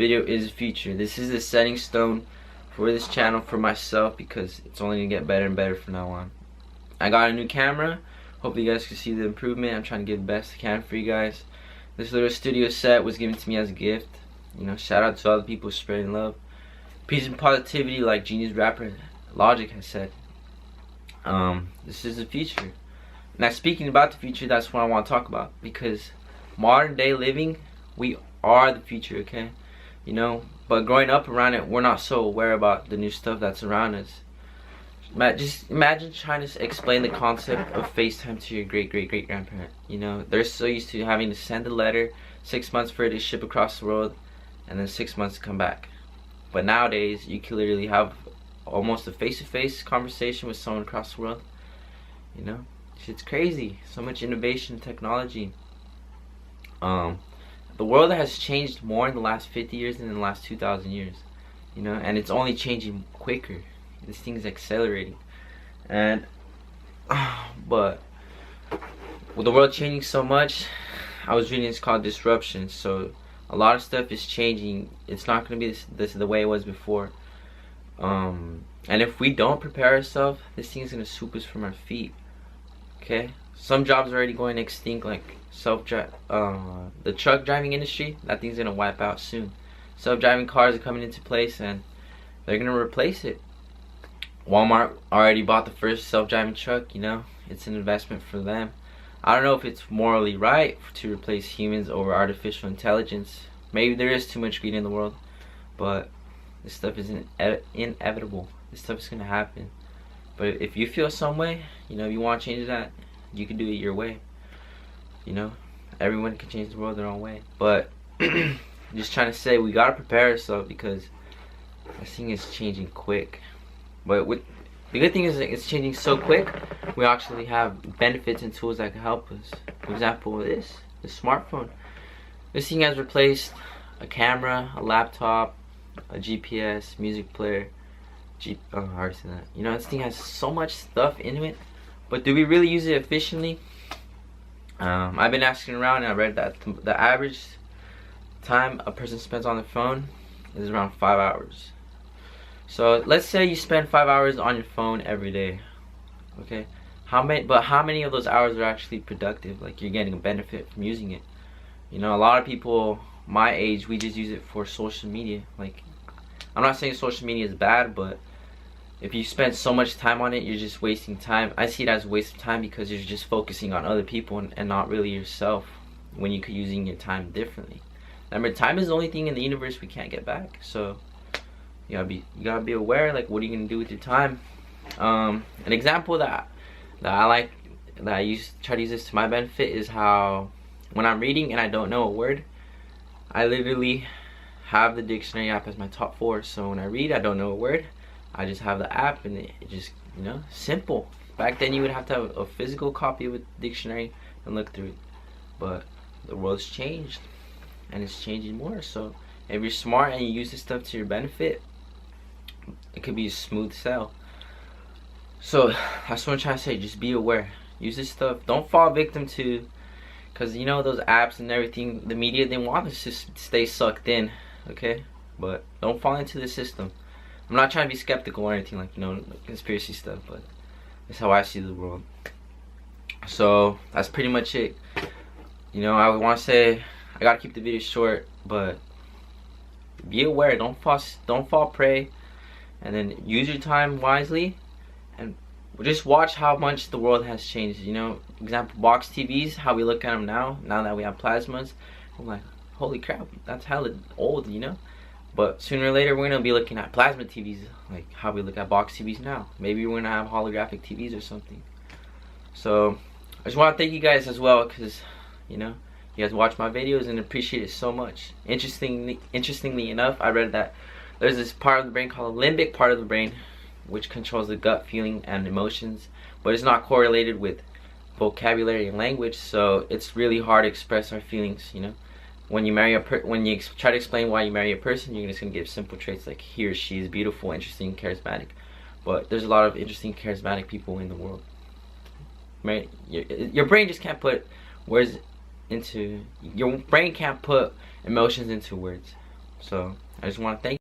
video is the future. This is the setting stone for this channel for myself, because it's only gonna get better and better from now on. I got a new camera. Hopefully you guys can see the improvement. I'm trying to get the best I can for you guys. This little studio set was given to me as a gift. You know, shout out to all the people spreading love, peace and positivity, like genius rapper Logic has said. This is the future. Now, speaking about the future, that's what I want to talk about, because modern day living, we are the future, okay? You know, but growing up around it, we're not so aware about the new stuff that's around us. Just imagine trying to explain the concept of FaceTime to your great-great-great-grandparent. You know, they're so used to having to send a letter, 6 months for it to ship across the world, and then 6 months to come back. But nowadays, you can literally have almost a face-to-face conversation with someone across the world. You know, shit's crazy. So much innovation and technology. The world has changed more in the last 50 years than in the last 2,000 years. You know, and it's only changing quicker. This thing is accelerating. And but with the world changing so much, I was reading, it's called disruption. So a lot of stuff is changing. It's not going to be this the way it was before. And if we don't prepare ourselves, this thing is going to swoop us from our feet. Okay, some jobs are already going extinct, like the truck driving industry. That thing's gonna wipe out soon. Self-driving cars are coming into place, and they're gonna replace it. Walmart already bought the first self-driving truck. You know, it's an investment for them. I don't know if it's morally right to replace humans over artificial intelligence. Maybe there is too much greed in the world, but this stuff is inevitable. This stuff is gonna happen. But if you feel some way, you know, you want to change that, you can do it your way. You know, everyone can change the world their own way. But I'm just trying to say, we gotta prepare ourselves, because this thing is changing quick. But the good thing is that it's changing so quick, we actually have benefits and tools that can help us. For example, the smartphone. This thing has replaced a camera, a laptop, a GPS, music player. I already said that. You know, this thing has so much stuff into it, but do we really use it efficiently? I've been asking around, and I read that the average time a person spends on their phone is around 5 hours. So let's say you spend 5 hours on your phone every day. Okay, how many of those hours are actually productive? Like, you're getting a benefit from using it. You know, a lot of people my age, we just use it for social media. Like, I'm not saying social media is bad, but if you spend so much time on it, you're just wasting time. I see it as a waste of time, because you're just focusing on other people and not really yourself, when you could be using your time differently. Remember, time is the only thing in the universe we can't get back. So you gotta be aware, like, what are you gonna do with your time? An example that I like, that I try to use this to my benefit, is how when I'm reading and I don't know a word, I literally have the dictionary app as my top 4. So when I read, I don't know a word, I just have the app, and it just, you know, simple. Back then you would have to have a physical copy of a dictionary and look through it. But the world's changed, and it's changing more. So if you're smart and you use this stuff to your benefit, it could be a smooth sail. So that's what I'm trying to say. Just be aware. Use this stuff. Don't fall victim to, because, you know, those apps and everything, the media, they want us to stay sucked in. Okay, but don't fall into the system. I'm not trying to be skeptical or anything, like, you know, conspiracy stuff, but that's how I see the world. So that's pretty much it. You know, I would want to say, I gotta keep the video short, but be aware. Don't fall prey, and then use your time wisely, and just watch how much the world has changed. You know, example, box TVs, how we look at them now that we have plasmas. I'm like, holy crap, that's hella old, you know? But sooner or later, we're gonna be looking at plasma TVs, like how we look at box TVs now. Maybe we're gonna have holographic TVs or something. So I just want to thank you guys as well, because, you know, you guys watch my videos and appreciate it so much. Interestingly enough, I read that there's this part of the brain called the limbic part of the brain, which controls the gut feeling and emotions, but it's not correlated with vocabulary and language. So it's really hard to express our feelings, you know. When you try to explain why you marry a person, you're just gonna give simple traits like he or she is beautiful, interesting, charismatic. But there's a lot of interesting, charismatic people in the world. Right? Your brain just can't put words into. Your brain can't put emotions into words. So I just want to thank